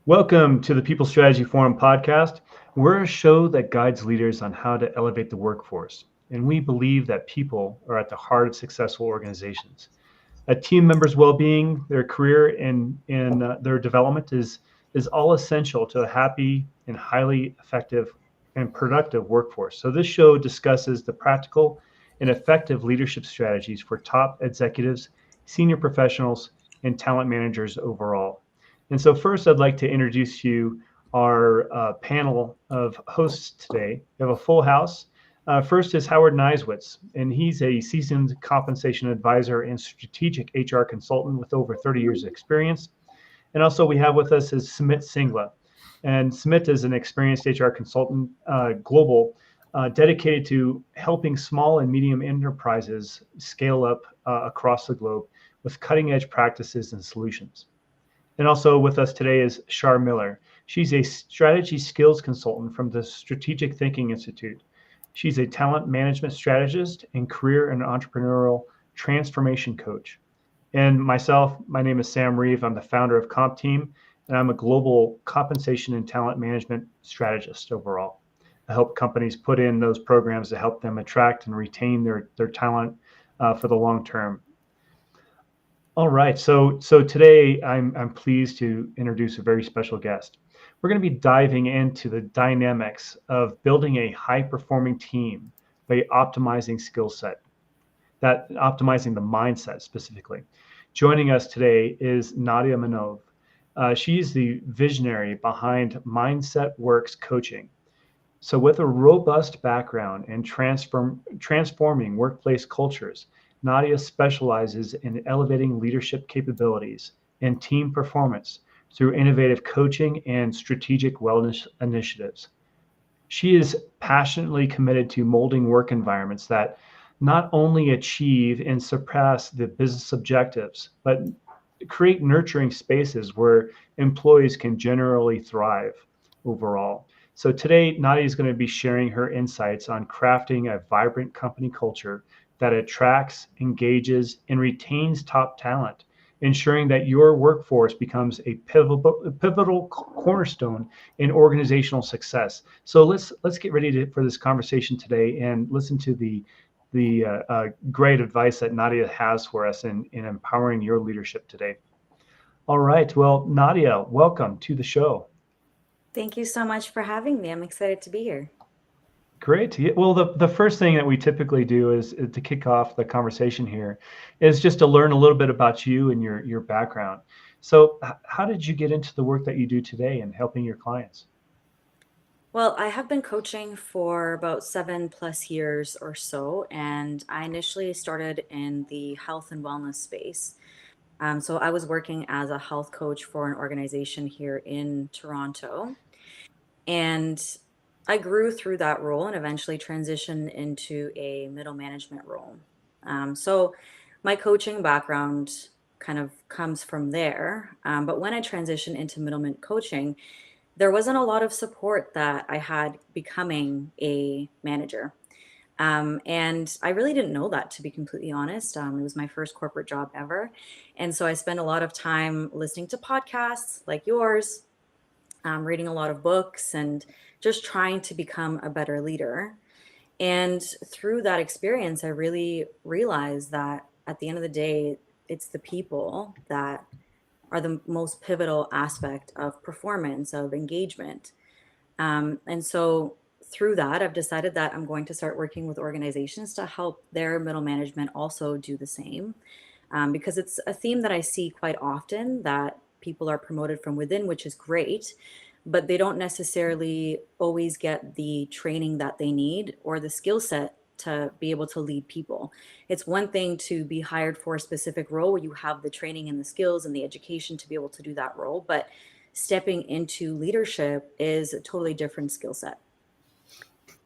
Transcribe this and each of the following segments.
Welcome to the People Strategy Forum podcast. We're a show that guides leaders on how to elevate the workforce, and we believe that people are at the heart of successful organizations. A team member's well-being, their career, and their development is all essential to a happy and highly effective and productive workforce. So this show discusses the practical and effective leadership strategies for top executives, senior professionals, and talent managers overall. And so first, I'd like to introduce you our panel of hosts today. We have a full house. First is Howard Niswitz, and he's a seasoned compensation advisor and strategic HR consultant with over 30 years of experience. And also we have with us is Sumit Singla. And Sumit is an experienced HR consultant, global, dedicated to helping small and medium enterprises scale up across the globe with cutting edge practices and solutions. And also with us today is Shar Miller. She's a strategy skills consultant from the Strategic Thinking Institute. She's a talent management strategist and career and entrepreneurial transformation coach. And myself, my name is Sam Reeve. I'm the founder of Comp Team, and I'm a global compensation and talent management strategist overall. I help companies put in those programs to help them attract and retain their talent for the long term. All right, so today I'm pleased to introduce a very special guest. We're going to be diving into the dynamics of building a high-performing team by optimizing skill set, that optimizing the mindset specifically. Joining us today is Nadia Menov. She's the visionary behind Mindset Works Coaching. So with a robust background in transforming workplace cultures, Nadia specializes in elevating leadership capabilities and team performance through innovative coaching and strategic wellness initiatives. She is passionately committed to molding work environments that not only achieve and surpass the business objectives, but create nurturing spaces where employees can generally thrive overall. So today, Nadia is going to be sharing her insights on crafting a vibrant company culture that attracts, engages, and retains top talent, ensuring that your workforce becomes a pivotal cornerstone in organizational success. So let's get ready for this conversation today and listen to the great advice that Nadia has for us in empowering your leadership today. All right. Well, Nadia, welcome to the show. Thank you so much for having me. I'm excited to be here. Great. Yeah, well, the first thing that we typically do is to kick off the conversation here is just to learn a little bit about you and your background. So how did you get into the work that you do today and helping your clients? Well, I have been coaching for about 7+ years or so, and I initially started in the health and wellness space. So I was working as a health coach for an organization here in Toronto, and I grew through that role and eventually transitioned into a middle management role. So my coaching background kind of comes from there. But when I transitioned into middleman coaching, there wasn't a lot of support that I had becoming a manager. And I really didn't know that, to be completely honest. It was my first corporate job ever. And so I spent a lot of time listening to podcasts like yours, reading a lot of books, and just trying to become a better leader. And through that experience, I really realized that at the end of the day, it's the people that are the most pivotal aspect of performance, of engagement. And so through that, I've decided that I'm going to start working with organizations to help their middle management also do the same. Because it's a theme that I see quite often, that people are promoted from within, which is great, but they don't necessarily always get the training that they need or the skill set to be able to lead people. It's one thing to be hired for a specific role where you have the training and the skills and the education to be able to do that role, but stepping into leadership is a totally different skill set.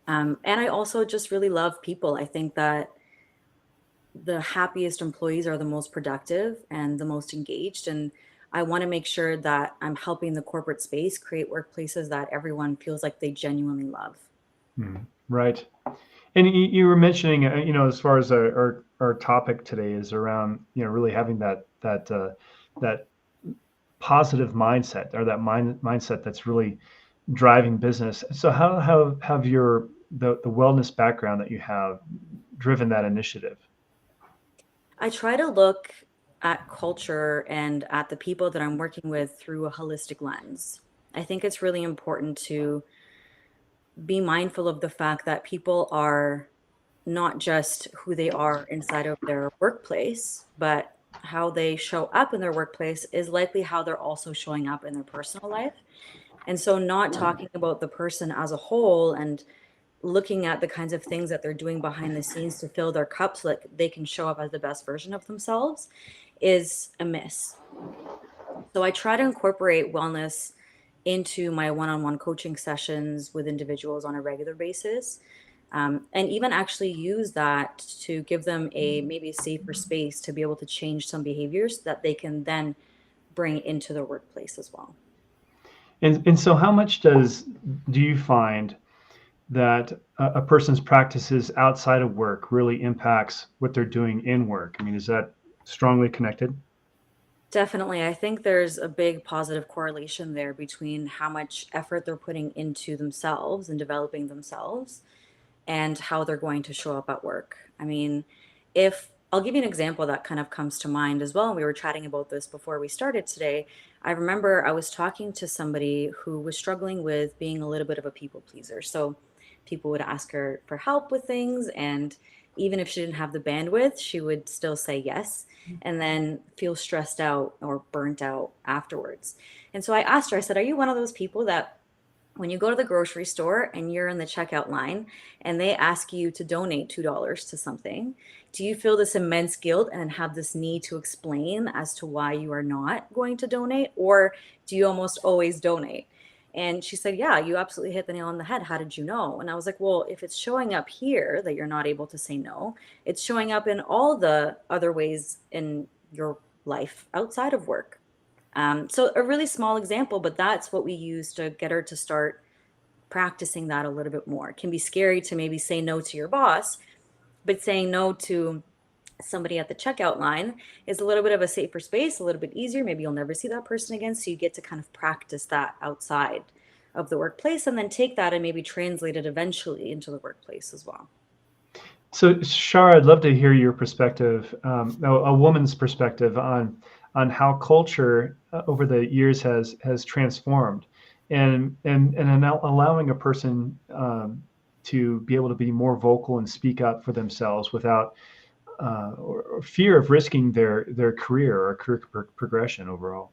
And I also just really love people. I think that the happiest employees are the most productive and the most engaged. And I want to make sure that I'm helping the corporate space create workplaces that everyone feels like they genuinely love. Right. And you were mentioning, as far as our topic today is around, really having that positive mindset, or that mindset that's really driving business. So how have the wellness background that you have driven that initiative? I try to look at culture and at the people that I'm working with through a holistic lens. I think it's really important to be mindful of the fact that people are not just who they are inside of their workplace, but how they show up in their workplace is likely how they're also showing up in their personal life. And so, not talking about the person as a whole and looking at the kinds of things that they're doing behind the scenes to fill their cup so that they can show up as the best version of themselves is a miss. So I try to incorporate wellness into my one-on-one coaching sessions with individuals on a regular basis, and even actually use that to give them a maybe a safer space to be able to change some behaviors that they can then bring into their workplace as well. And so how much do you find that a person's practices outside of work really impacts what they're doing in work? I mean, is that strongly connected? Definitely. I think there's a big positive correlation there between how much effort they're putting into themselves and developing themselves and how they're going to show up at work. I mean, if I'll give you an example that kind of comes to mind as well. And we were chatting about this before we started today. I remember I was talking to somebody who was struggling with being a little bit of a people pleaser. So people would ask her for help with things. And even if she didn't have the bandwidth, she would still say yes and then feel stressed out or burnt out afterwards. And so I asked her, I said, "Are you one of those people that when you go to the grocery store and you're in the checkout line and they ask you to donate $2 to something, do you feel this immense guilt and have this need to explain as to why you are not going to donate? Or do you almost always donate?" And she said, "Yeah, you absolutely hit the nail on the head. How did you know?" And I was like, "Well, if it's showing up here that you're not able to say no, it's showing up in all the other ways in your life outside of work." So a really small example, but that's what we use to get her to start practicing that a little bit more. It can be scary to maybe say no to your boss, but saying no to somebody at the checkout line is a little bit of a safer space, a little bit easier. Maybe you'll never see that person again. So you get to kind of practice that outside of the workplace and then take that and maybe translate it eventually into the workplace as well. So, Shar, I'd love to hear your perspective, a woman's perspective on how culture over the years has transformed, and allowing a person to be able to be more vocal and speak up for themselves without or fear of risking their career or career progression overall.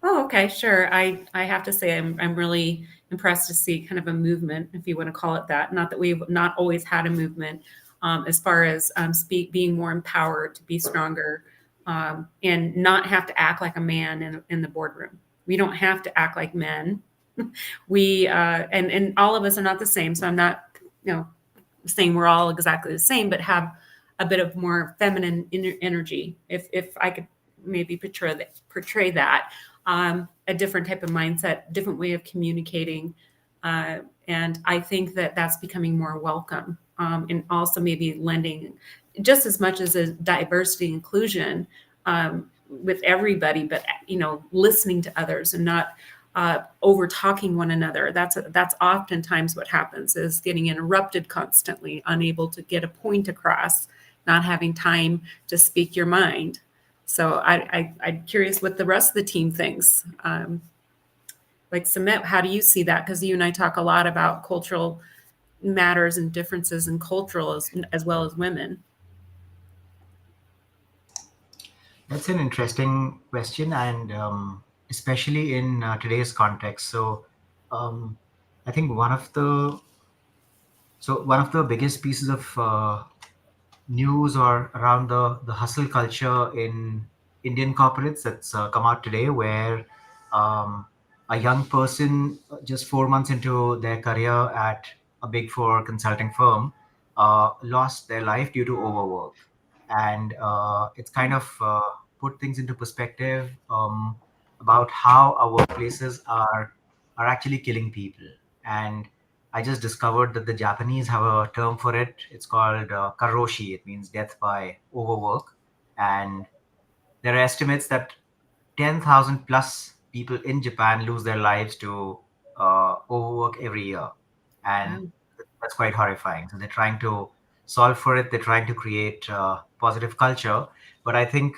Oh, okay, sure. I have to say I'm really impressed to see kind of a movement, if you want to call it that. Not that we've not always had a movement as far as being more empowered to be stronger and not have to act like a man in the boardroom. We don't have to act like men. We and all of us are not the same. So I'm not, saying we're all exactly the same, but have a bit of more feminine energy. If I could maybe portray that, a different type of mindset, different way of communicating, and I think that that's becoming more welcome, and also maybe lending just as much as a diversity inclusion with everybody, but listening to others and not over talking one another. That's oftentimes what happens, is getting interrupted constantly, unable to get a point across, not having time to speak your mind. So I'm curious what the rest of the team thinks. Like Sumit, how do you see that? Because you and I talk a lot about cultural matters and differences in cultural as well as women. That's an interesting question, and especially in today's context. Um, I think one of the biggest pieces of news or around the hustle culture in Indian corporates that's come out today, where um, a young person just 4 months into their career at a big four consulting firm lost their life due to overwork. And it's kind of put things into perspective about how our workplaces are actually killing people. And I just discovered that the Japanese have a term for it. It's called karoshi. It means death by overwork. And there are estimates that 10,000 plus people in Japan lose their lives to overwork every year. And Wow. that's quite horrifying. So they're trying to solve for it. They're trying to create positive culture. But I think,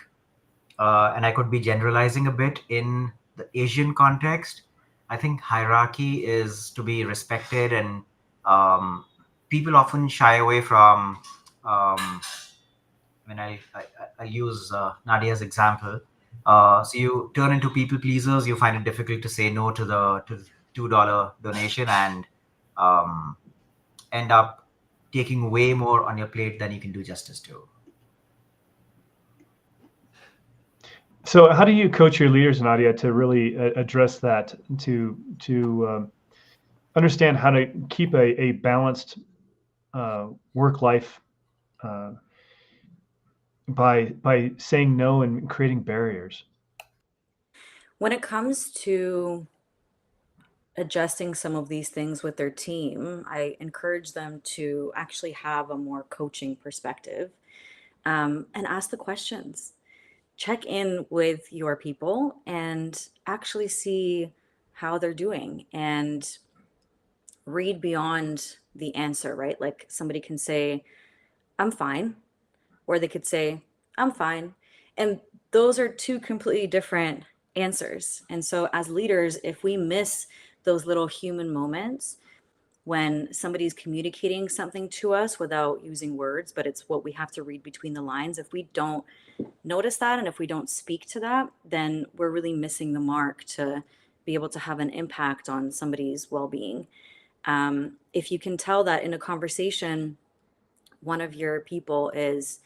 and I could be generalizing a bit in the Asian context, I think hierarchy is to be respected, and um, people often shy away from. Um, I'll use Nadia's example. So you turn into people pleasers. You find it difficult to say no to the $2 donation, and um, end up taking way more on your plate than you can do justice to. So, how do you coach your leaders, Nadia, to really address that, to understand how to keep a balanced work life uh, by saying no and creating barriers? When it comes to adjusting some of these things with their team, I encourage them to actually have a more coaching perspective, and ask the questions. Check in with your people and actually see how they're doing and read beyond the answer, right? Like somebody can say, I'm fine, or they could say, I'm fine. And those are two completely different answers. And so, as leaders, if we miss those little human moments when somebody's communicating something to us without using words, but it's what we have to read between the lines, if we don't notice that and if we don't speak to that, then we're really missing the mark to be able to have an impact on somebody's well being. If you can tell that in a conversation, one of your people is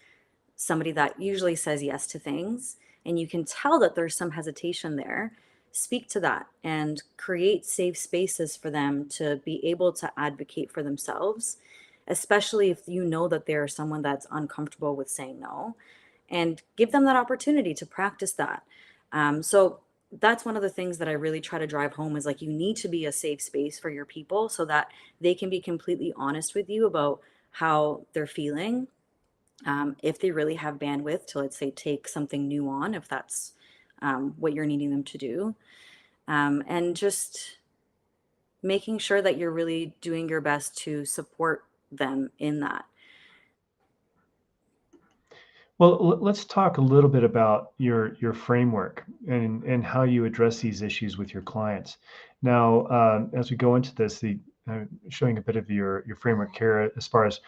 somebody that usually says yes to things, and you can tell that there's some hesitation there, speak to that and create safe spaces for them to be able to advocate for themselves, especially if you know that they're someone that's uncomfortable with saying no, and give them that opportunity to practice that. So that's one of the things that I really try to drive home is like you need to be a safe space for your people so that they can be completely honest with you about how they're feeling, if they really have bandwidth to, let's say, take something new on, if that's what you're needing them to do, and just making sure that you're really doing your best to support them in that. Well, let's talk a little bit about your framework and how you address these issues with your clients. Now, as we go into this, the showing a bit of your framework here as far as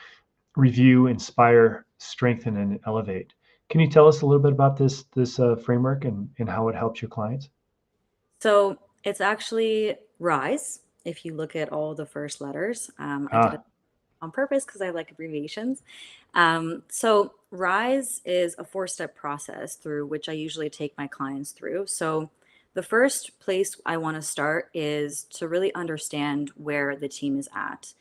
review, inspire, strengthen, and elevate. Can you tell us a little bit about this framework and how it helps your clients? So it's actually RISE. If you look at all the first letters, I did it Ah, on purpose because I like abbreviations. So RISE is a four-step process through which I usually take my clients through. So the first place I want to start is to really understand where the team is at.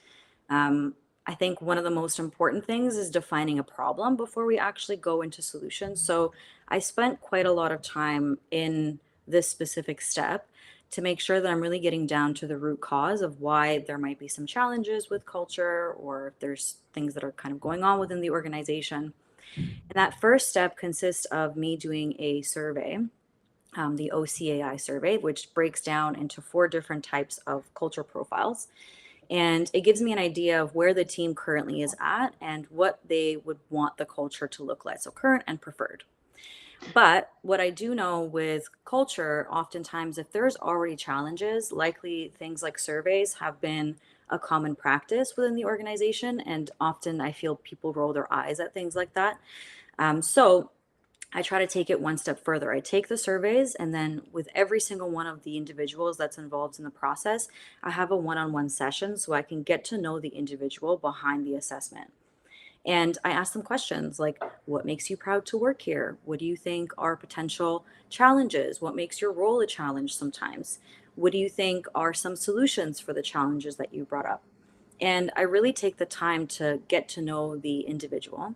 Um, I think one of the most important things is defining a problem before we actually go into solutions. So I spent quite a lot of time in this specific step to make sure that I'm really getting down to the root cause of why there might be some challenges with culture or if there's things that are kind of going on within the organization. And that first step consists of me doing a survey, the OCAI survey, which breaks down into four different types of culture profiles. And it gives me an idea of where the team currently is at and what they would want the culture to look like. So, current and preferred. But what I do know with culture, oftentimes, if there's already challenges, likely things like surveys have been a common practice within the organization. And often I feel people roll their eyes at things like that. So I try to take it one step further. I take the surveys, and then with every single one of the individuals that's involved in the process, I have a one on one session so I can get to know the individual behind the assessment. And I ask them questions like, what makes you proud to work here? What do you think are potential challenges? What makes your role a challenge sometimes? What do you think are some solutions for the challenges that you brought up? And I really take the time to get to know the individual.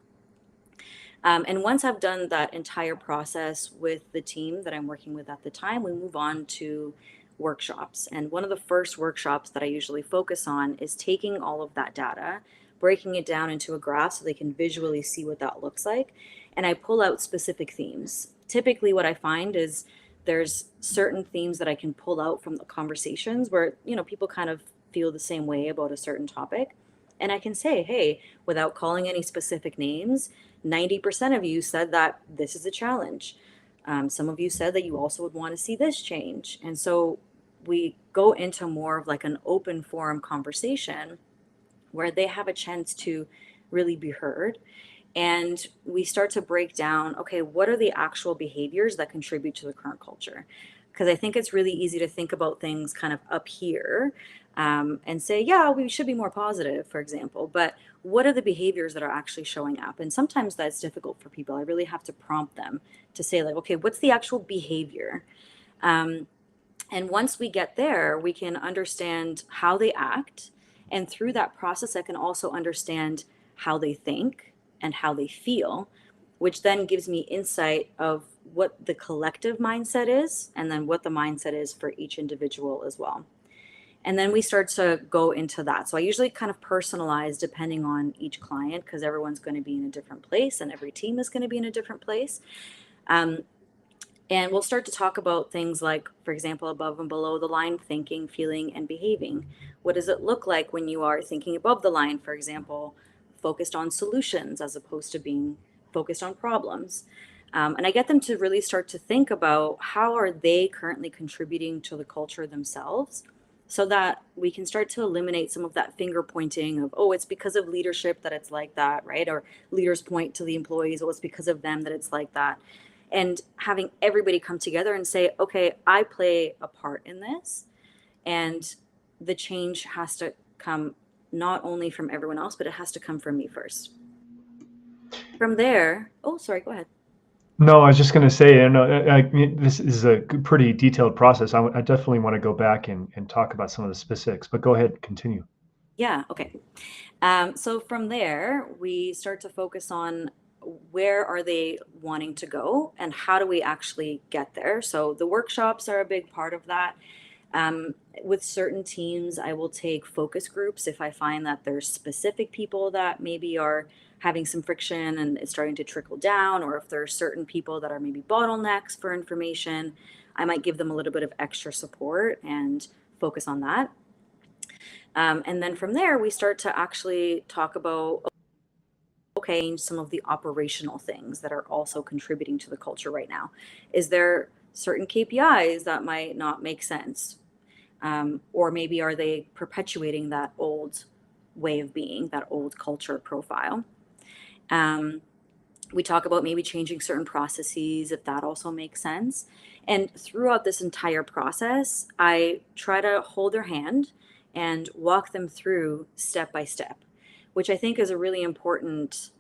And once I've done that entire process with the team that I'm working with at the time, we move on to workshops. And one of the first workshops that I usually focus on is taking all of that data, breaking it down into a graph so they can visually see what that looks like. And I pull out specific themes. Typically, what I find is there's certain themes that I can pull out from the conversations where, people kind of feel the same way about a certain topic. And I can say, hey, without calling any specific names, 90% of you said that this is a challenge. Some of you said that you also would want to see this change. And so we go into more of like an open forum conversation where they have a chance to really be heard. And we start to break down, okay, what are the actual behaviors that contribute to the current culture? Because I think it's really easy to think about things kind of up here, and say, yeah, we should be more positive, for example. But what are the behaviors that are actually showing up? And sometimes that's difficult for people. I really have to prompt them to say, like, okay, what's the actual behavior? And once we get there, we can understand how they act. And through that process, I can also understand how they think and how they feel, which then gives me insight of what the collective mindset is, and then what the mindset is for each individual as well. And then we start to go into that. So I usually kind of personalize depending on each client, because everyone's going to be in a different place and every team is going to be in a different place. And we'll start to talk about things like, for example, above and below the line thinking, feeling, and behaving. What does it look like when you are thinking above the line, for example, focused on solutions as opposed to being focused on problems? And I get them to really start to think about how are they currently contributing to the culture themselves, so that we can start to eliminate some of that finger pointing of, oh, it's because of leadership that it's like that, right? Or leaders point to the employees, oh, it's because of them that it's like that. And having everybody come together and say, okay, I play a part in this. And the change has to come not only from everyone else, but it has to come from me first. From there, oh, sorry, go ahead. No, I was just going to say, this is a pretty detailed process. I definitely want to go back and talk about some of the specifics, but go ahead, continue. Yeah, okay. So from there, we start to focus on where are they wanting to go and how do we actually get there. So the workshops are a big part of that. With certain teams, I will take focus groups if I find that there's specific people that maybe are having some friction and it's starting to trickle down, or if there are certain people that are maybe bottlenecks for information, I might give them a little bit of extra support and focus on that. And then from there, we start to actually talk about, okay, some of the operational things that are also contributing to the culture right now. Is there certain KPIs that might not make sense? Or maybe are they perpetuating that old way of being, that old culture profile? We talk about maybe changing certain processes, if that also makes sense. And throughout this entire process, I try to hold their hand and walk them through step by step, which I think is a really important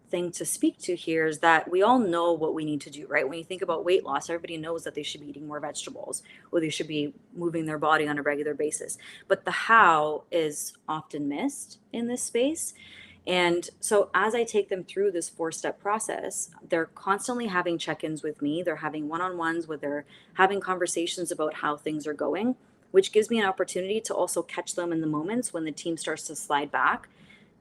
thing to speak to here, is that we all know what we need to do, right? When you think about weight loss, everybody knows that they should be eating more vegetables or they should be moving their body on a regular basis. But the how is often missed in this space. And so as I take them through this 4-step process, they're constantly having check-ins with me. They're having one-on-ones where they're having conversations about how things are going, which gives me an opportunity to also catch them in the moments when the team starts to slide back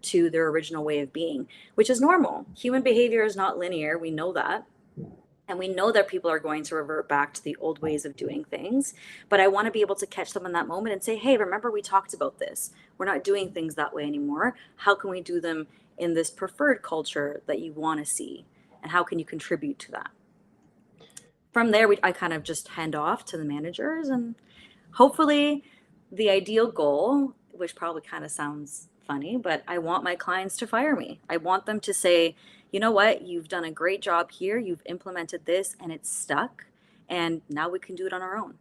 to their original way of being, which is normal. Human behavior is not linear. We know that. And we know that people are going to revert back to the old ways of doing things. But I want to be able to catch them in that moment and say, hey, remember we talked about this. We're not doing things that way anymore. How can we do them in this preferred culture that you want to see? And how can you contribute to that? From there, I kind of just hand off to the managers, and hopefully the ideal goal, which probably kind of sounds funny, but I want my clients to fire me. I want them to say, you know what, you've done a great job here. You've implemented this and it's stuck. And now we can do it on our own.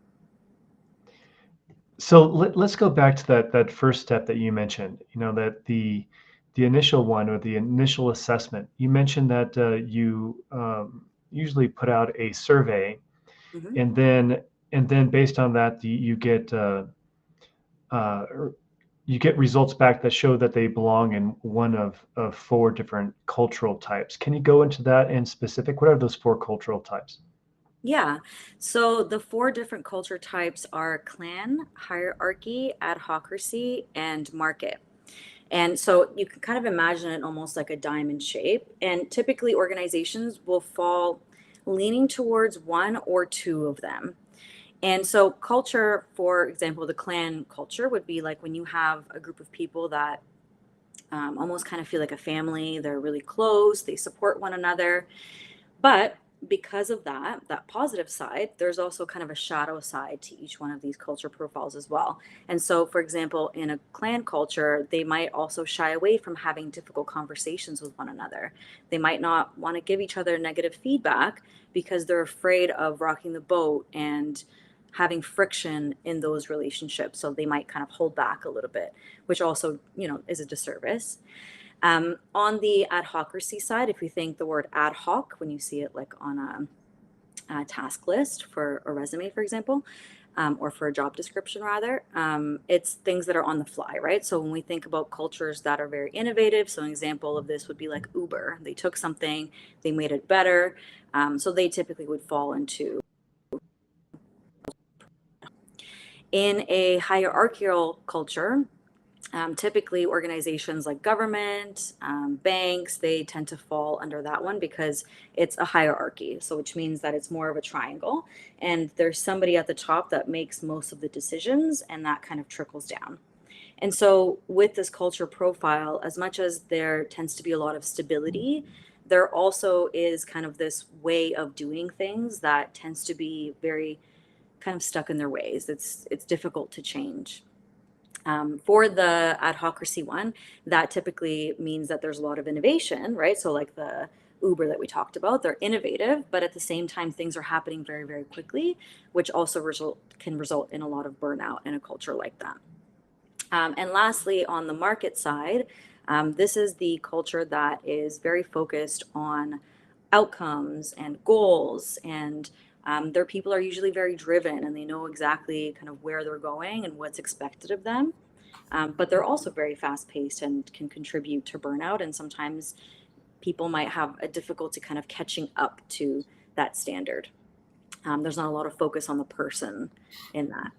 So let's go back to that first step that you mentioned, that the initial one, or the initial assessment. You mentioned that you usually put out a survey, Mm-hmm. and then based on that, you get results back that show that they belong in one of 4 different cultural types. Can you go into that in specific? What are those 4 cultural types? Yeah. So the 4 different culture types are clan, hierarchy, adhocracy, and market. And so you can kind of imagine it almost like a diamond shape. And typically organizations will fall leaning towards one or two of them. And so culture, for example, the clan culture would be like when you have a group of people that almost kind of feel like a family. They're really close, they support one another. But because of that positive side, there's also kind of a shadow side to each one of these culture profiles as well. And so, for example, in a clan culture, they might also shy away from having difficult conversations with one another. They might not want to give each other negative feedback because they're afraid of rocking the boat and having friction in those relationships. So they might kind of hold back a little bit, which also, is a disservice. On the adhocracy side, if you think the word ad hoc, when you see it like on a task list for a resume, for example, or for a job description rather, it's things that are on the fly, right? So when we think about cultures that are very innovative, so an example of this would be like Uber. They took something, they made it better. So they typically would fall into. In a hierarchical culture, typically organizations like government, banks, they tend to fall under that one because it's a hierarchy. So which means that it's more of a triangle and there's somebody at the top that makes most of the decisions and that kind of trickles down. And so with this culture profile, as much as there tends to be a lot of stability, there also is kind of this way of doing things that tends to be very kind of stuck in their ways. It's difficult to change. For the adhocracy one, that typically means that there's a lot of innovation, right? So like the Uber that we talked about, they're innovative, but at the same time, things are happening very, very quickly, which also can result in a lot of burnout in a culture like that. And lastly, on the market side, this is the culture that is very focused on outcomes and goals, and their people are usually very driven and they know exactly kind of where they're going and what's expected of them. But they're also very fast paced and can contribute to burnout. And sometimes people might have a difficulty kind of catching up to that standard. There's not a lot of focus on the person in that.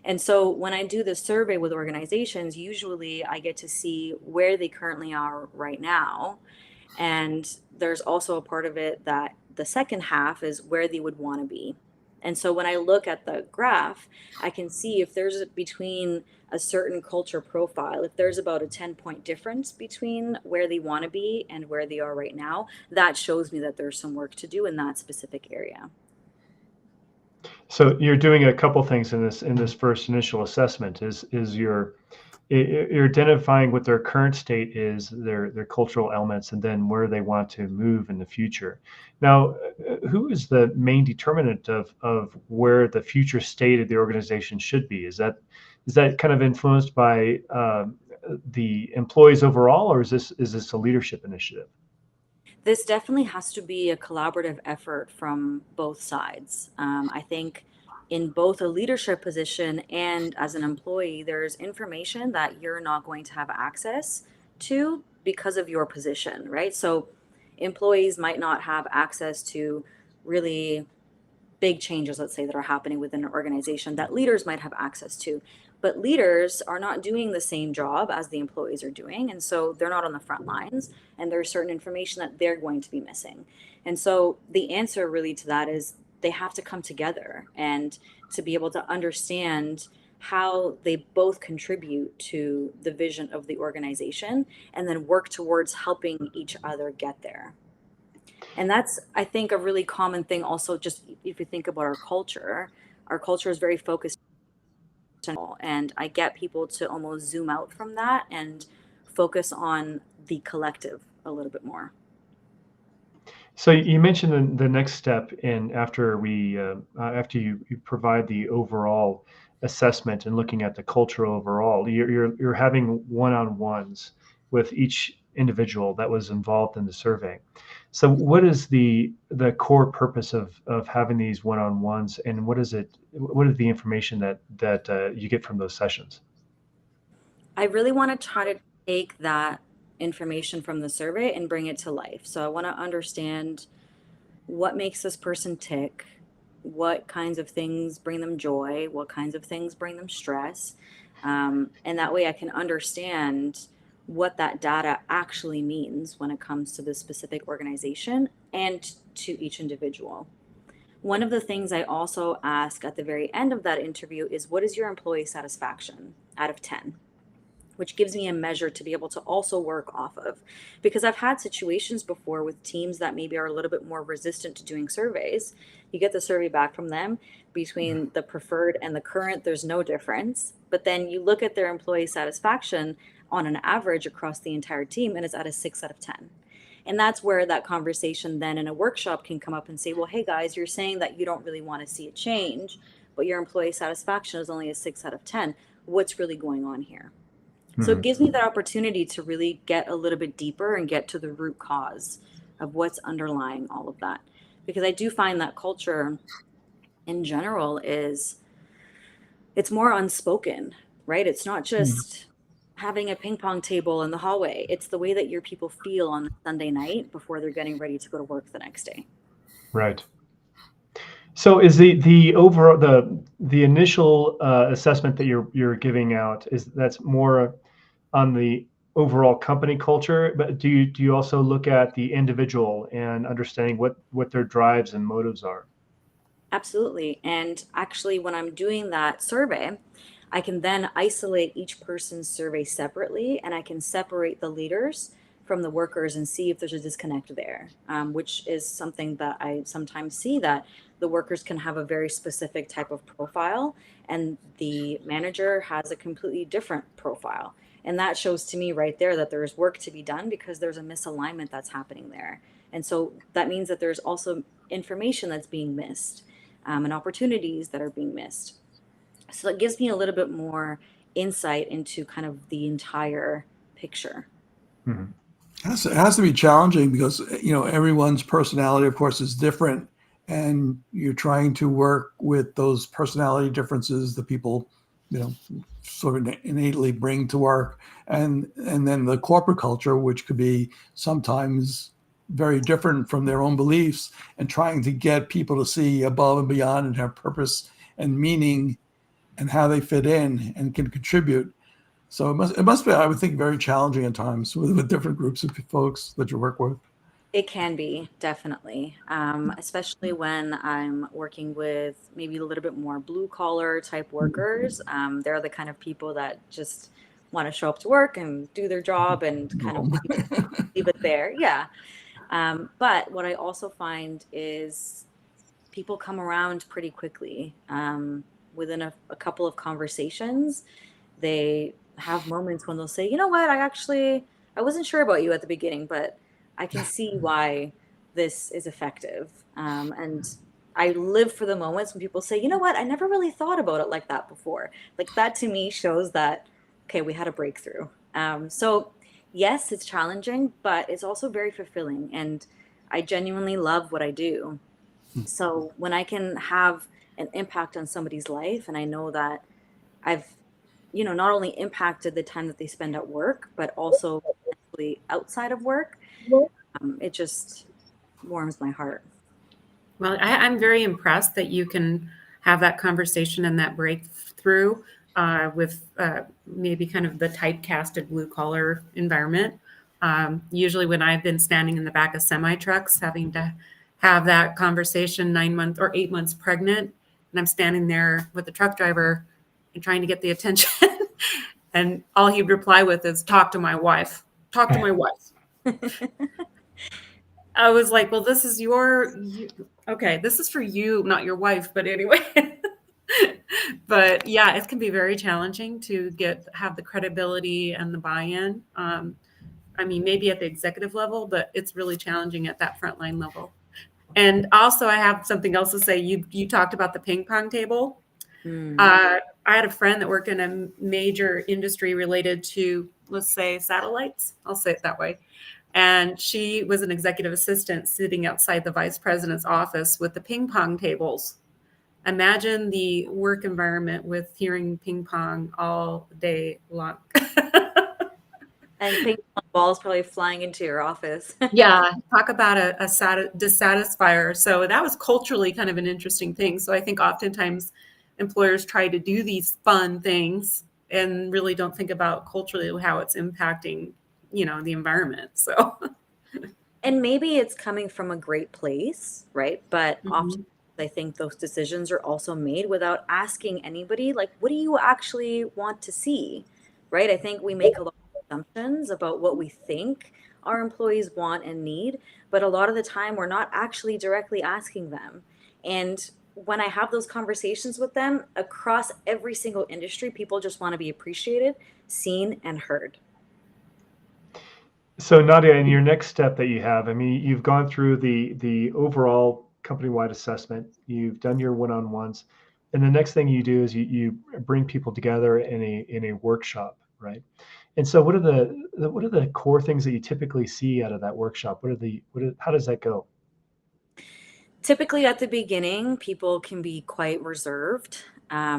And so when I do this survey with organizations, usually I get to see where they currently are right now. And there's also a part of it that the second half is where they would want to be. And so when I look at the graph, I can see if there's between a certain culture profile, if there's about a 10-point difference between where they want to be and where they are right now, that shows me that there's some work to do in that specific area. So you're doing a couple things in this first initial assessment. Is you're identifying what their current state is, their cultural elements, and then where they want to move in the future. Now, who is the main determinant of where the future state of the organization should be? Is that kind of influenced by the employees overall, or is this a leadership initiative? This definitely has to be a collaborative effort from both sides. I think in both a leadership position and as an employee, there's information that you're not going to have access to because of your position, right? So employees might not have access to really big changes, let's say, that are happening within an organization that leaders might have access to. But leaders are not doing the same job as the employees are doing. And so they're not on the front lines, and there's certain information that they're going to be missing. And so the answer really to that is they have to come together and to be able to understand how they both contribute to the vision of the organization and then work towards helping each other get there. And that's, I think, a really common thing also, just if you think about our culture is very focused on, and I get people to almost zoom out from that and focus on the collective a little bit more. So you mentioned the next step in after you provide the overall assessment and looking at the culture overall, you're having one-on-ones with each individual that was involved in the survey. So what is the core purpose of having these one-on-ones, and what is the information that you get from those sessions? I really want to try to take that information from the survey and bring it to life. So I want to understand what makes this person tick, what kinds of things bring them joy, what kinds of things bring them stress. And that way I can understand what that data actually means when it comes to the specific organization and to each individual. One of the things I also ask at the very end of that interview is, what is your employee satisfaction out of 10? Which gives me a measure to be able to also work off of. Because I've had situations before with teams that maybe are a little bit more resistant to doing surveys. You get the survey back from them, between the preferred and the current, there's no difference. But then you look at their employee satisfaction on an average across the entire team, and it's at a 6 out of 10. And that's where that conversation then in a workshop can come up and say, well, hey guys, you're saying that you don't really want to see a change, but your employee satisfaction is only a 6 out of 10. What's really going on here? So it gives me that opportunity to really get a little bit deeper and get to the root cause of what's underlying all of that. Because I do find that culture in general it's more unspoken, right? It's not just having a ping pong table in the hallway. It's the way that your people feel on Sunday night before they're getting ready to go to work the next day. Right. So is the overall the initial assessment that you're giving out, is that's more on the overall company culture, but do you also look at the individual and understanding what their drives and motives are? Absolutely. And actually, when I'm doing that survey, I can then isolate each person's survey separately, and I can separate the leaders from the workers and see if there's a disconnect there, which is something that I sometimes see, that the workers can have a very specific type of profile and the manager has a completely different profile. And that shows to me right there that there's work to be done because there's a misalignment that's happening there. And so that means that there's also information that's being missed, and opportunities that are being missed. So it gives me a little bit more insight into kind of the entire picture. Mm-hmm. It has to be challenging because, everyone's personality, of course, is different. And you're trying to work with those personality differences that people, sort of innately bring to work. And then the corporate culture, which could be sometimes very different from their own beliefs, and trying to get people to see above and beyond and have purpose and meaning and how they fit in and can contribute. So it must be, I would think, very challenging at times with different groups of folks that you work with. It can be, definitely, especially when I'm working with maybe a little bit more blue collar type workers. They're the kind of people that just want to show up to work and do their job and kind of leave it there. Yeah. But what I also find is people come around pretty quickly. Within a couple of conversations, they have moments when they'll say, you know what, I wasn't sure about you at the beginning, but I can see why this is effective. And I live for the moments when people say, you know what, I never really thought about it like that before. Like that to me shows that, okay, we had a breakthrough. So yes, it's challenging, but it's also very fulfilling. And I genuinely love what I do. So when I can have an impact on somebody's life, and I know that I've, not only impacted the time that they spend at work, but also outside of work, it just warms my heart. Well, I'm very impressed that you can have that conversation and that breakthrough with maybe kind of the typecasted blue collar environment. Usually when I've been standing in the back of semi trucks, having to have that conversation 9 months or 8 months pregnant, and I'm standing there with the truck driver and trying to get the attention. And all he'd reply with is, talk to my wife. Talk to my wife. I was like, well, this is okay, this is for you, not your wife. But anyway, but yeah, it can be very challenging to have the credibility and the buy-in. I mean, maybe at the executive level, but it's really challenging at that frontline level. And also, I have something else to say. You talked about the ping pong table. I had a friend that worked in a major industry related to, let's say, satellites. I'll say it that way. And she was an executive assistant sitting outside the vice president's office with the ping pong tables. Imagine the work environment with hearing ping pong all day long. And ping pong balls probably flying into your office. Yeah, talk about a dissatisfier. So that was culturally kind of an interesting thing. So I think oftentimes employers try to do these fun things and really don't think about culturally how it's impacting, the environment. So, And maybe it's coming from a great place, right? But often Mhm. I think those decisions are also made without asking anybody, like, what do you actually want to see, right? I think we make a lot of assumptions about what we think our employees want and need, but a lot of the time we're not actually directly asking them. And when I have those conversations with them across every single industry, people just want to be appreciated, seen, and heard. So Nadia, in your next step that you have, I mean, you've gone through the overall company-wide assessment, you've done your one-on-ones, and the next thing you do is you bring people together in a workshop, right? And so what are the core things that you typically see out of that workshop? How does that go? Typically, at the beginning, people can be quite reserved.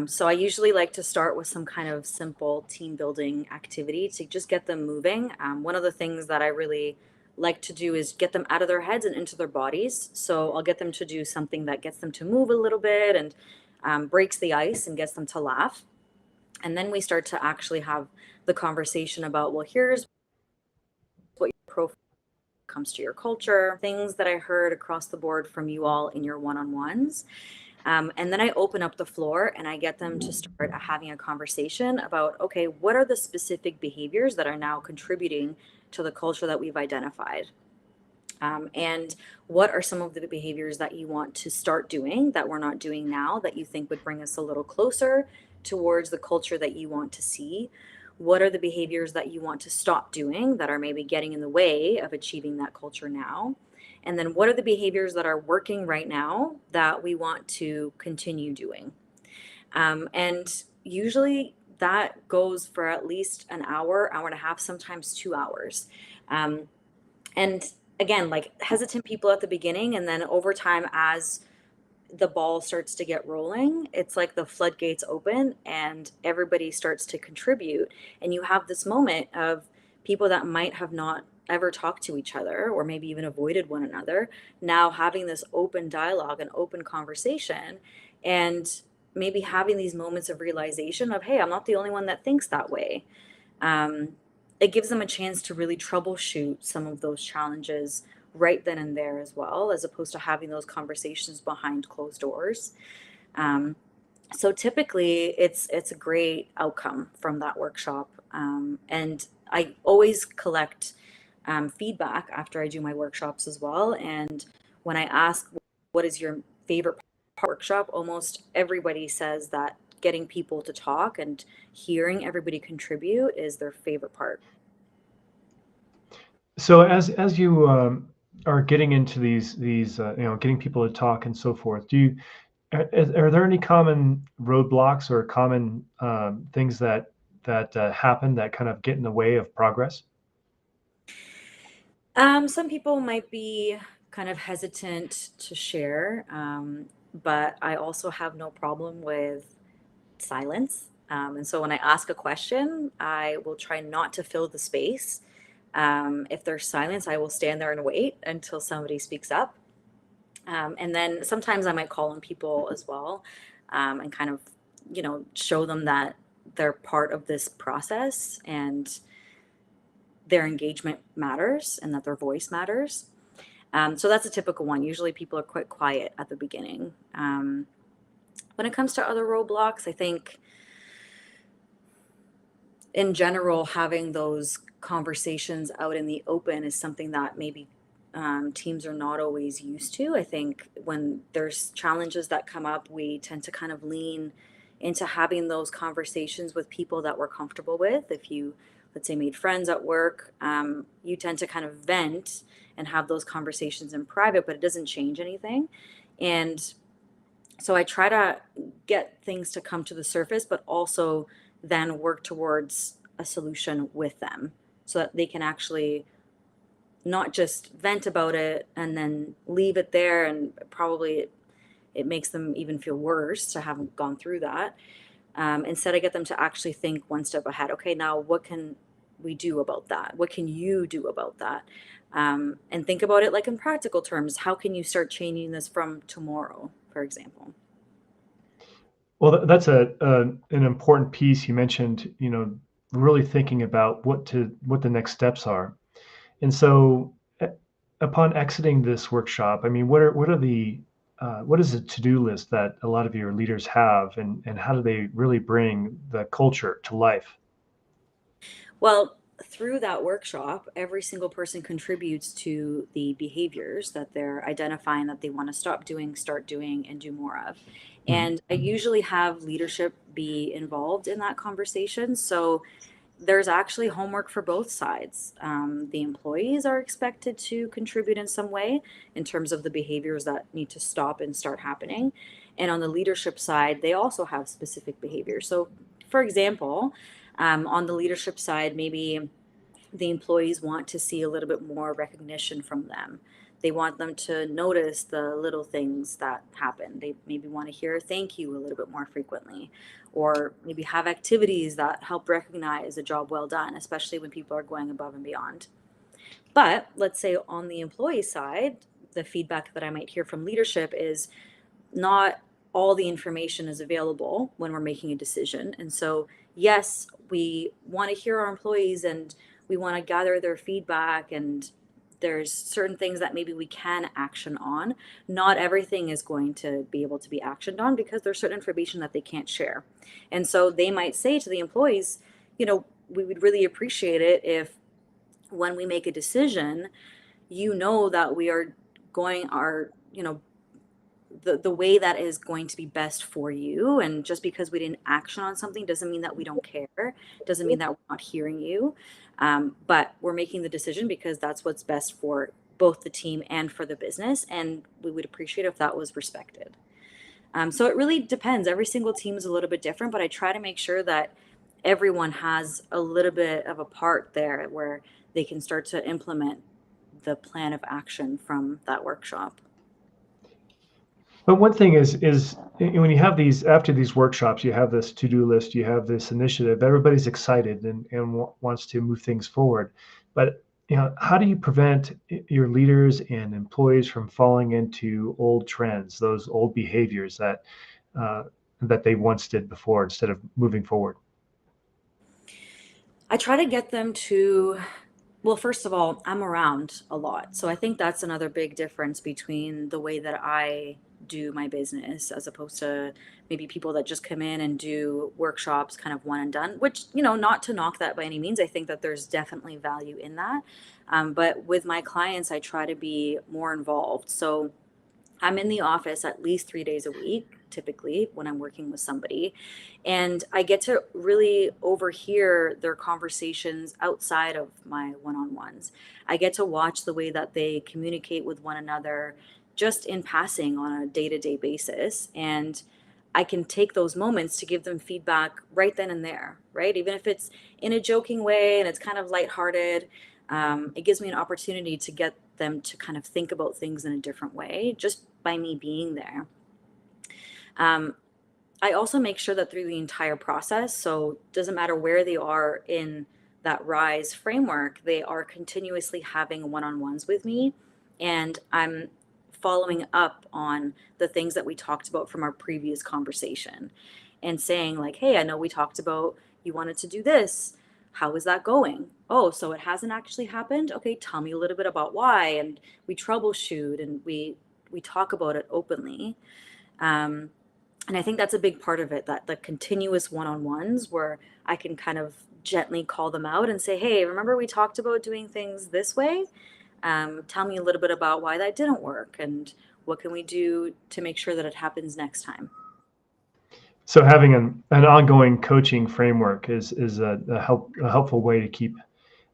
So I usually like to start with some kind of simple team building activity to just get them moving. One of the things that I really like to do is get them out of their heads and into their bodies. So I'll get them to do something that gets them to move a little bit and breaks the ice and gets them to laugh. And then we start to actually have the conversation about, well, here's what your profile comes to your culture, things that I heard across the board from you all in your one-on-ones. And then I open up the floor and I get them to start having a conversation about, okay, what are the specific behaviors that are now contributing to the culture that we've identified? And what are some of the behaviors that you want to start doing that we're not doing now that you think would bring us a little closer towards the culture that you want to see? What are the behaviors that you want to stop doing that are maybe getting in the way of achieving that culture now? And then what are the behaviors that are working right now that we want to continue doing? And usually that goes for at least an hour, hour and a half, sometimes 2 hours. Um, and again, like hesitant people at the beginning, and then over time, as the ball starts to get rolling, it's like the floodgates open and everybody starts to contribute. And you have this moment of people that might have not ever talked to each other or maybe even avoided one another now having this open dialogue and open conversation, and maybe having these moments of realization of, hey, I'm not the only one that thinks that way. um, it gives them a chance to really troubleshoot some of those challenges right then and there as well, as opposed to having those conversations behind closed doors. Um, so typically, it's a great outcome from that workshop, and I always collect feedback after I do my workshops as well. And when I ask, what is your favorite part of the workshop, almost everybody says that getting people to talk and hearing everybody contribute is their favorite part. So as you are getting into these getting people to talk and so forth, are there any common roadblocks or common things that happen that kind of get in the way of progress? Some people might be kind of hesitant to share, but I also have no problem with silence. And so when I ask a question, I will try not to fill the space. If there's silence, I will stand there and wait until somebody speaks up. And then sometimes I might call on people as well, and kind of, show them that they're part of this process and their engagement matters and that their voice matters. So that's a typical one. Usually people are quite quiet at the beginning. When it comes to other roadblocks, I think in general, having those conversations out in the open is something that maybe teams are not always used to. I think when there's challenges that come up, we tend to kind of lean into having those conversations with people that we're comfortable with. If you, let's say, made friends at work, you tend to kind of vent and have those conversations in private, but it doesn't change anything. And so I try to get things to come to the surface, but also then work towards a solution with them so that they can actually not just vent about it and then leave it there, and probably it makes them even feel worse to have gone through that. Instead, I get them to actually think one step ahead. Okay, now what can we do about that? What can you do about that? And think about it like in practical terms. How can you start changing this from tomorrow, for example? Well, that's an important piece you mentioned. Really thinking about what the next steps are. And so, upon exiting this workshop, I mean, what is the to-do list that a lot of your leaders have, and how do they really bring the culture to life? Well, through that workshop, every single person contributes to the behaviors that they're identifying that they want to stop doing, start doing, and do more of. Mhm. And I usually have leadership be involved in that conversation. So there's actually homework for both sides. The employees are expected to contribute in some way in terms of the behaviors that need to stop and start happening. And on the leadership side, they also have specific behaviors. So, for example, on the leadership side, maybe the employees want to see a little bit more recognition from them. They want them to notice the little things that happen. They maybe want to hear thank you a little bit more frequently, or maybe have activities that help recognize a job well done, especially when people are going above and beyond. But let's say on the employee side, the feedback that I might hear from leadership is not all the information is available when we're making a decision. And so, yes, we want to hear our employees and we want to gather their feedback. And there's certain things that maybe we can action on. Not everything is going to be able to be actioned on because there's certain information that they can't share. And so they might say to the employees, we would really appreciate it if when we make a decision, that we are going our, the way that is going to be best for you. And just because we didn't action on something doesn't mean that we don't care, doesn't mean that we're not hearing you. But we're making the decision because that's what's best for both the team and for the business. And we would appreciate if that was respected. So it really depends. Every single team is a little bit different, but I try to make sure that everyone has a little bit of a part there where they can start to implement the plan of action from that workshop. But one thing is when you have these after these workshops, you have this to-do list, you have this initiative. Everybody's excited and wants to move things forward. But how do you prevent your leaders and employees from falling into old trends, those old behaviors uh, that they once did before, instead of moving forward? I try to get them to, well, first of all, I'm around a lot. So I think that's another big difference between the way that I do my business as opposed to maybe people that just come in and do workshops kind of one and done, which, not to knock that by any means. I think that there's definitely value in that. But with my clients, I try to be more involved. So I'm in the office at least 3 days a week, typically, when I'm working with somebody. And I get to really overhear their conversations outside of my one on ones. I get to watch the way that they communicate with one another just in passing on a day to day basis. And I can take those moments to give them feedback right then and there, right? Even if it's in a joking way and it's kind of lighthearted, it gives me an opportunity to get them to kind of think about things in a different way just by me being there. Um, I also make sure that through the entire process, so it doesn't matter where they are in that RISE framework, they are continuously having one-on-ones with me, and I'm following up on the things that we talked about from our previous conversation and saying like, hey, I know we talked about you wanted to do this. How is that going? Oh, so it hasn't actually happened? Okay, tell me a little bit about why. And we troubleshoot and we talk about it openly. Um, and I think that's a big part of it, that the continuous one-on-ones where I can kind of gently call them out and say, hey, remember we talked about doing things this way? Tell me a little bit about why that didn't work and what can we do to make sure that it happens next time. So having an ongoing coaching framework is a helpful way to keep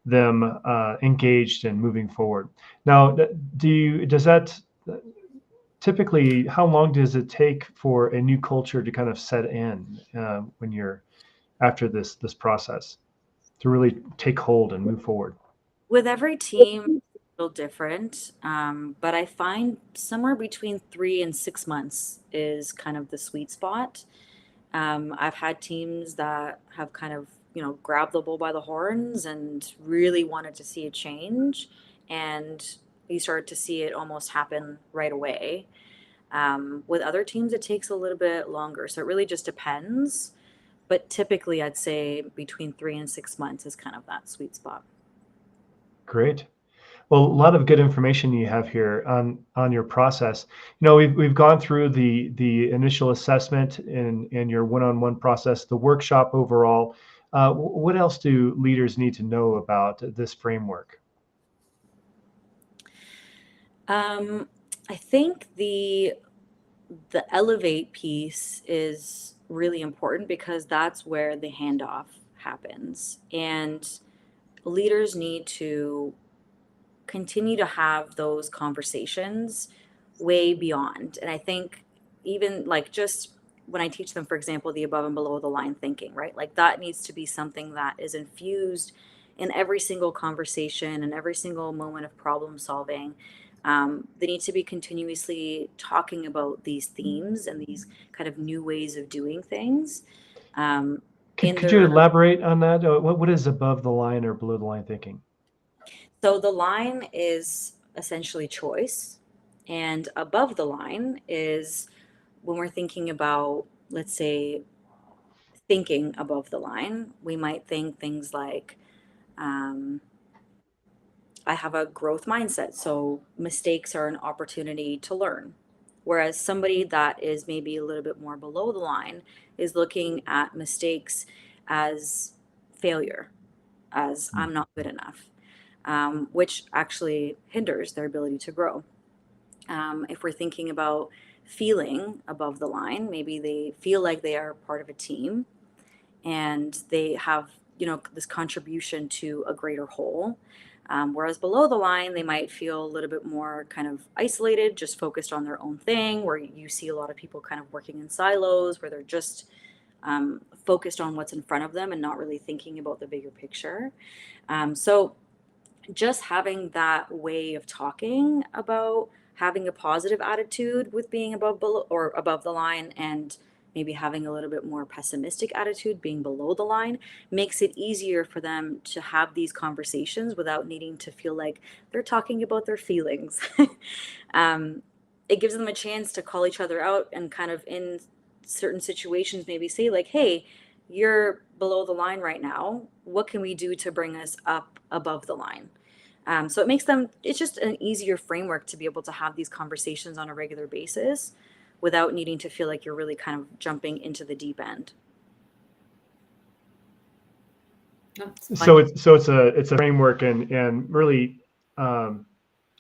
them engaged and moving forward. Now, does that typically, how long does it take for a new culture to kind of set in when you're after this process to really take hold and move forward? With every team, it's a little different, but I find somewhere between 3 and 6 months is kind of the sweet spot. I've had teams that have kind of, grabbed the bull by the horns and really wanted to see a change. And you start to see it almost happen right away. With other teams, it takes a little bit longer. So it really just depends. But typically, I'd say between 3 and 6 months is kind of that sweet spot. Great. Well, a lot of good information you have here on your process. You know, we've gone through the initial assessment in your one-on-one process, the workshop overall. What else do leaders need to know about this framework? I think the elevate piece is really important because that's where the handoff happens, and leaders need to continue to have those conversations way beyond. And I think even like just when I teach them, for example, the above and below the line thinking, right? Like that needs to be something that is infused in every single conversation and every single moment of problem solving. They need to be continuously talking about these themes and these kind of new ways of doing things. Um, in Could you their elaborate on that? What is above the line or below the line thinking? So the line is essentially choice, and above the line is when we're thinking about, let's say, thinking above the line, we might think things like, um, I have a growth mindset, so mistakes are an opportunity to learn. Whereas somebody that is maybe a little bit more below the line is looking at mistakes as failure, as I'm not good enough, which actually hinders their ability to grow. If we're thinking about feeling above the line, maybe they feel like they are part of a team and they have, this contribution to a greater whole. Whereas below the line, they might feel a little bit more kind of isolated, just focused on their own thing, where you see a lot of people kind of working in silos, where they're just focused on what's in front of them and not really thinking about the bigger picture. So just having that way of talking about having a positive attitude with being below or above the line, and maybe having a little bit more pessimistic attitude being below the line, makes it easier for them to have these conversations without needing to feel like they're talking about their feelings. um, it gives them a chance to call each other out and kind of in certain situations maybe say like, hey, you're below the line right now, what can we do to bring us up above the line? So it's just an easier framework to be able to have these conversations on a regular basis without needing to feel like you're really kind of jumping into the deep end. So it's a framework and really kind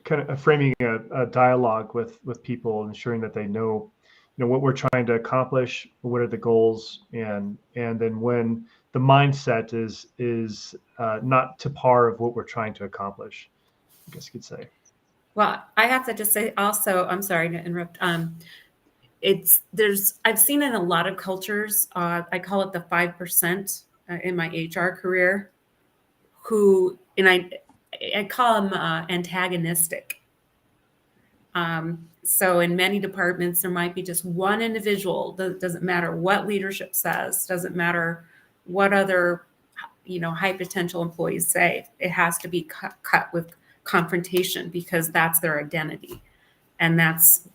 of framing a dialogue with people, ensuring that they know what we're trying to accomplish, what are the goals, and then when the mindset is not to par of what we're trying to accomplish, I guess you could say. Well, I have to just say also, I'm sorry to interrupt. I've seen in a lot of cultures, I call it the 5% in my HR career, and I call them antagonistic. So in many departments, there might be just one individual. Doesn't matter what leadership says, doesn't matter what other, high potential employees say. It has to be cut with confrontation because that's their identity. And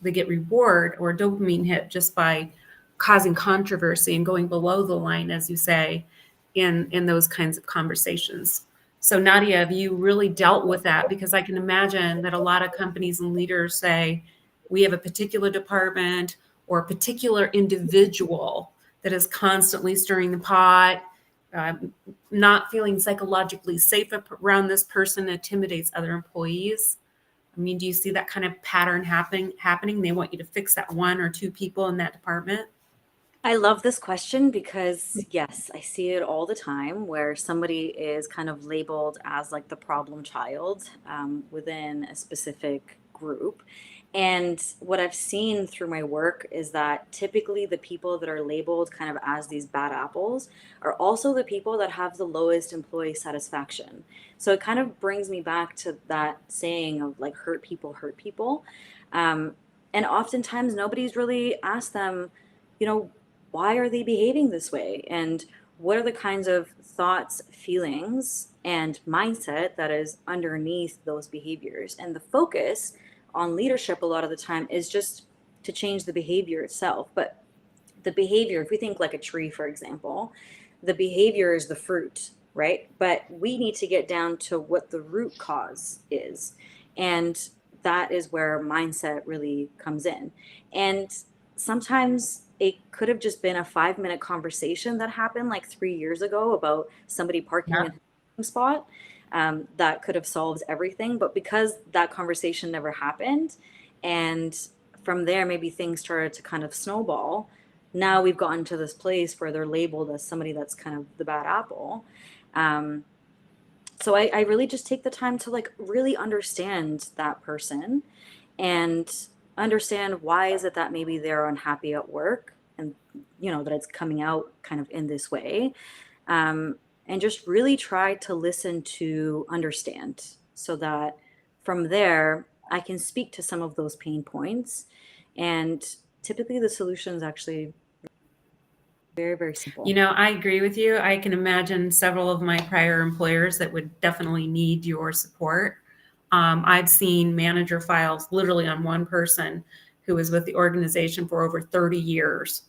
they get reward or dopamine hit just by causing controversy and going below the line, as you say, in those kinds of conversations. So Nadia, have you really dealt with that? Because I can imagine that a lot of companies and leaders say, we have a particular department or a particular individual that is constantly stirring the pot, not feeling psychologically safe around this person, intimidates other employees. I mean, do you see that kind of pattern happening? They want you to fix that one or two people in that department? I love this question because, yes, I see it all the time where somebody is kind of labeled as like the problem child within a specific group. And what I've seen through my work is that typically the people that are labeled kind of as these bad apples are also the people that have the lowest employee satisfaction. So it kind of brings me back to that saying of like hurt people hurt people. And oftentimes nobody's really asked them, why are they behaving this way? And what are the kinds of thoughts, feelings, and mindset that is underneath those behaviors? And the focus on leadership a lot of the time is just to change the behavior itself. But the behavior, if we think like a tree, for example, the behavior is the fruit, right? But we need to get down to what the root cause is. And that is where mindset really comes in. And sometimes it could have just been a 5-minute conversation that happened like 3 years ago about somebody parking Yeah. in a spot. That could have solved everything. But because that conversation never happened, and from there, maybe things started to kind of snowball, now we've gotten to this place where they're labeled as somebody that's kind of the bad apple. Um, so I really just take the time to like really understand that person and understand why is it that maybe they're unhappy at work, and that it's coming out kind of in this way. And just really try to listen to understand, so that from there I can speak to some of those pain points. And typically the solution is actually very, very simple. I agree with you. I can imagine several of my prior employers that would definitely need your support. I've seen manager files literally on one person who was with the organization for over 30 years.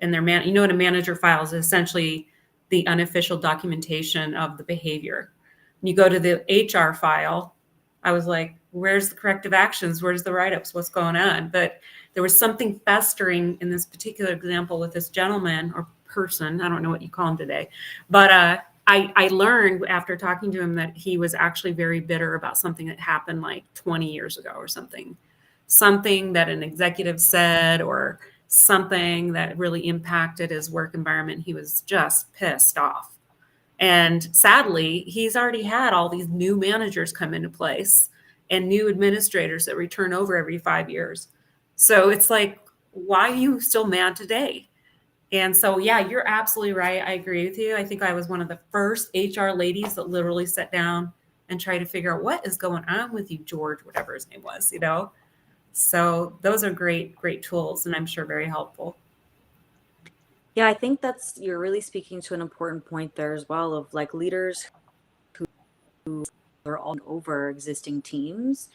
And what a manager file is essentially the unofficial documentation of the behavior. When you go to the HR file, I was like, where's the corrective actions? Where's the write-ups? What's going on? But there was something festering in this particular example with this gentleman or person. I don't know what you call him today. But I learned after talking to him that he was actually very bitter about something that happened like 20 years ago or something that an executive said, or something that really impacted his work environment. He was just pissed off. And sadly, he's already had all these new managers come into place and new administrators that return over every 5 years. So it's like, why are you still mad today? And so, yeah, you're absolutely right. I agree with you. I think I was one of the first HR ladies that literally sat down and tried to figure out what is going on with you, George, whatever his name was, So those are great, great tools, and I'm sure very helpful. Yeah, I think you're really speaking to an important point there as well, of like leaders who are all over existing teams.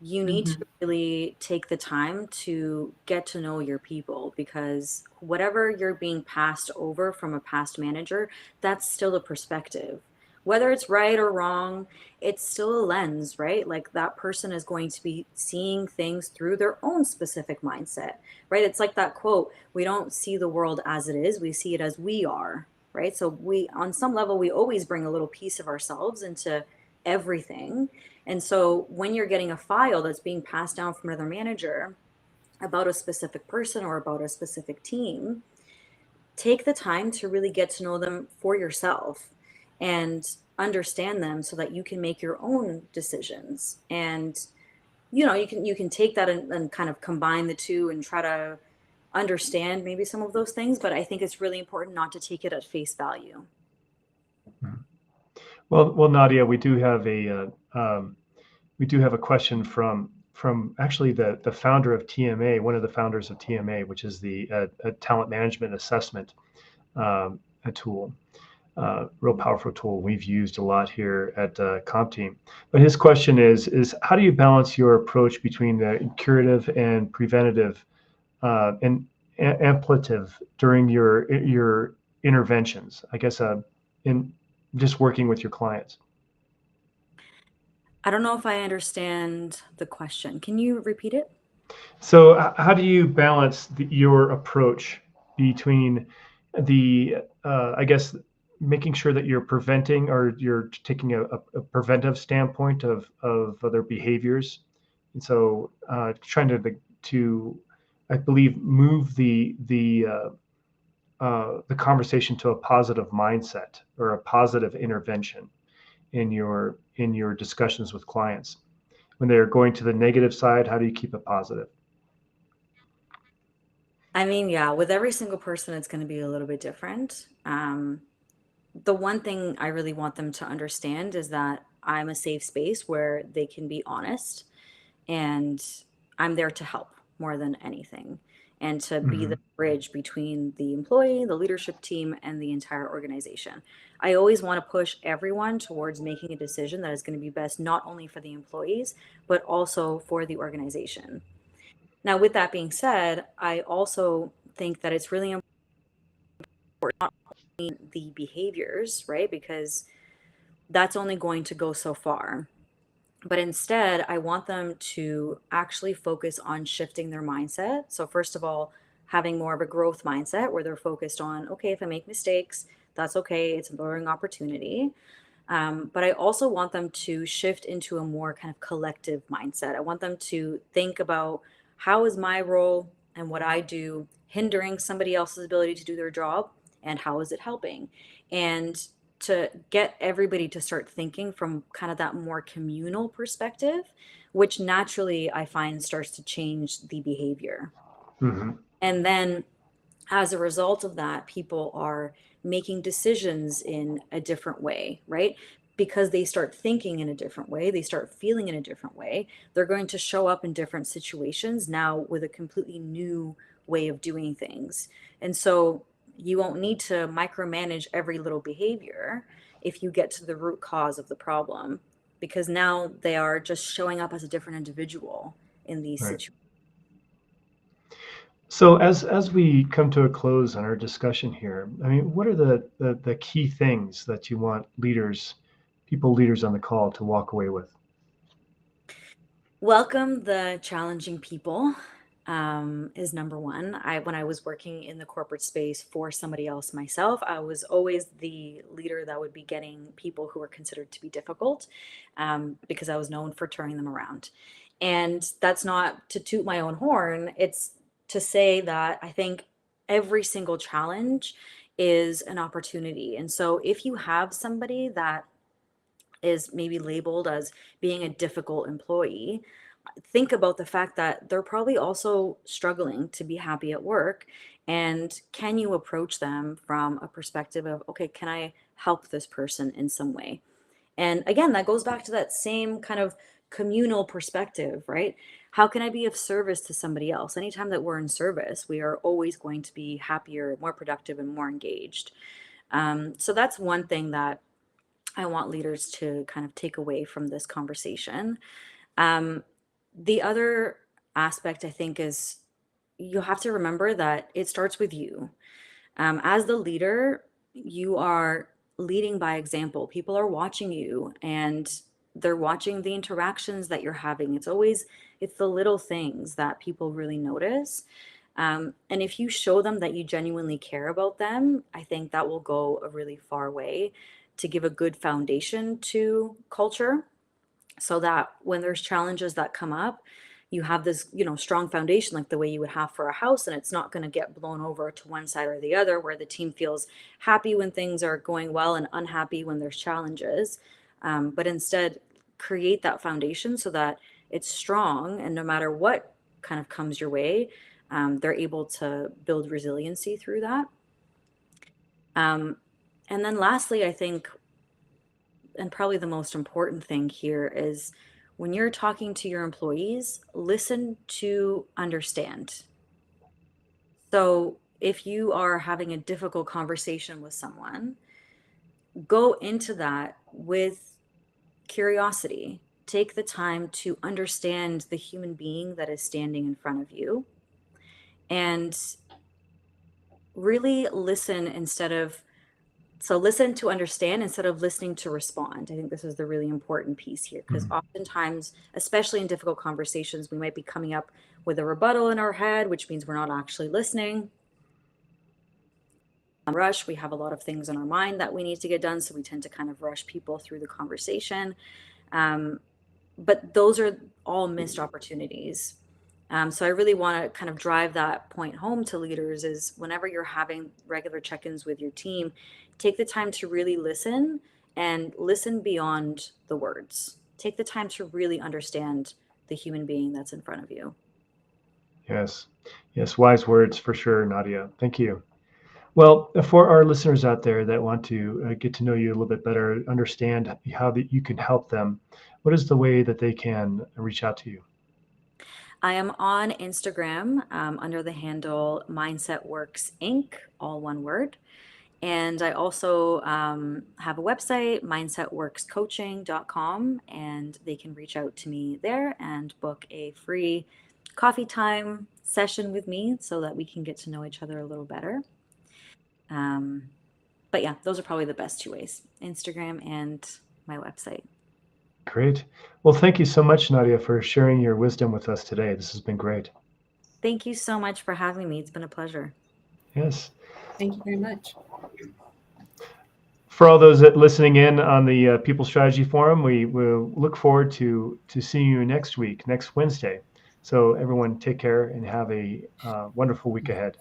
You need to really take the time to get to know your people, because whatever you're being passed over from a past manager, that's still a perspective. Whether it's right or wrong, it's still a lens, right? Like that person is going to be seeing things through their own specific mindset, right? It's like that quote, we don't see the world as it is, we see it as we are, right? So on some level, we always bring a little piece of ourselves into everything. And so when you're getting a file that's being passed down from another manager about a specific person or about a specific team, take the time to really get to know them for yourself and understand them, so that you can make your own decisions. And you can take that and kind of combine the two and try to understand maybe some of those things, but I think it's really important not to take it at face value. Well, Nadia, we do have a question from actually the founder of TMA, one of the founders of TMA, which is the talent management assessment a tool, real powerful tool we've used a lot here at CompTeam. But his question is how do you balance your approach between the curative and preventative and amplitive during your interventions? I guess in just working with your clients. I don't know if I understand the question. Can you repeat it? So how do you balance your approach between I guess, making sure that you're preventing, or you're taking a preventive standpoint of other behaviors, and so trying to I believe move the conversation to a positive mindset or a positive intervention in your discussions with clients. When they're going to the negative side, how do you keep it positive? I mean, yeah, with every single person, it's going to be a little bit different. The one thing I really want them to understand is that I'm a safe space where they can be honest, and I'm there to help more than anything, and to be the bridge between the employee, the leadership team, and the entire organization. I always want to push everyone towards making a decision that is going to be best not only for the employees, but also for the organization. Now, with that being said, I also think that it's really important the behaviors, right? Because that's only going to go so far. But instead, I want them to actually focus on shifting their mindset. So, first of all, having more of a growth mindset where they're focused on, okay, if I make mistakes, that's okay. It's a learning opportunity. But I also want them to shift into a more kind of collective mindset. I want them to think about how is my role and what I do hindering somebody else's ability to do their job, and how is it helping? And to get everybody to start thinking from kind of that more communal perspective, which naturally I find starts to change the behavior. Hmm. And then as a result of that, people are making decisions in a different way, right? Because they start thinking in a different way, they start feeling in a different way. They're going to show up in different situations now with a completely new way of doing things. And so you won't need to micromanage every little behavior if you get to the root cause of the problem, because now they are just showing up as a different individual in these Right. situations. So as we come to a close on our discussion here, I mean, what are the key things that you want leaders on the call to walk away with? Welcome the challenging people, is number one. When I was working in the corporate space for somebody else myself, I was always the leader that would be getting people who were considered to be difficult, because I was known for turning them around. And that's not to toot my own horn. It's to say that I think every single challenge is an opportunity. And so if you have somebody that is maybe labeled as being a difficult employee, think about the fact that they're probably also struggling to be happy at work. And can you approach them from a perspective of, okay, can I help this person in some way? And again, that goes back to that same kind of communal perspective, right? How can I be of service to somebody else? Anytime that we're in service, we are always going to be happier, more productive, and more engaged. So that's one thing that I want leaders to kind of take away from this conversation. Um, the other aspect, I think, is you have to remember that it starts with you. As the leader, you are leading by example. People are watching you, and they're watching the interactions that you're having. It's the little things that people really notice. And if you show them that you genuinely care about them, I think that will go a really far way to give a good foundation to culture, so that when there's challenges that come up, you have this, strong foundation, like the way you would have for a house, and it's not going to get blown over to one side or the other, where the team feels happy when things are going well and unhappy when there's challenges. But instead, create that foundation so that it's strong, and no matter what kind of comes your way, they're able to build resiliency through that. um, and then lastly, I think, and probably the most important thing here, is when you're talking to your employees, listen to understand. So if you are having a difficult conversation with someone, go into that with curiosity. Take the time to understand the human being that is standing in front of you, and really listen instead of So listen to understand instead of listening to respond. I think this is the really important piece here, because Mhm. oftentimes, especially in difficult conversations, we might be coming up with a rebuttal in our head, which means we're not actually listening. Rush, we have a lot of things in our mind that we need to get done, so we tend to kind of rush people through the conversation. Um, but those are all missed opportunities. So I really want to kind of drive that point home to leaders, is whenever you're having regular check-ins with your team, take the time to really listen, and listen beyond the words. Take the time to really understand the human being that's in front of you. Yes, yes, wise words for sure, Nadia. Thank you. Well, for our listeners out there that want to get to know you a little bit better, understand how that you can help them, what is the way that they can reach out to you? I am on Instagram, under the handle Mindset Works Inc., all one word. And I also have a website, mindsetworkscoaching.com, and they can reach out to me there and book a free coffee time session with me so that we can get to know each other a little better. But yeah, those are probably the best two ways: Instagram and my website. Great. Well, thank you so much, Nadia, for sharing your wisdom with us today. This has been great. Thank you so much for having me. It's been a pleasure. Yes. Thank you very much. For all those that listening in on the People Strategy Forum, we will look forward to seeing you next week, next Wednesday. So everyone take care and have a wonderful week ahead.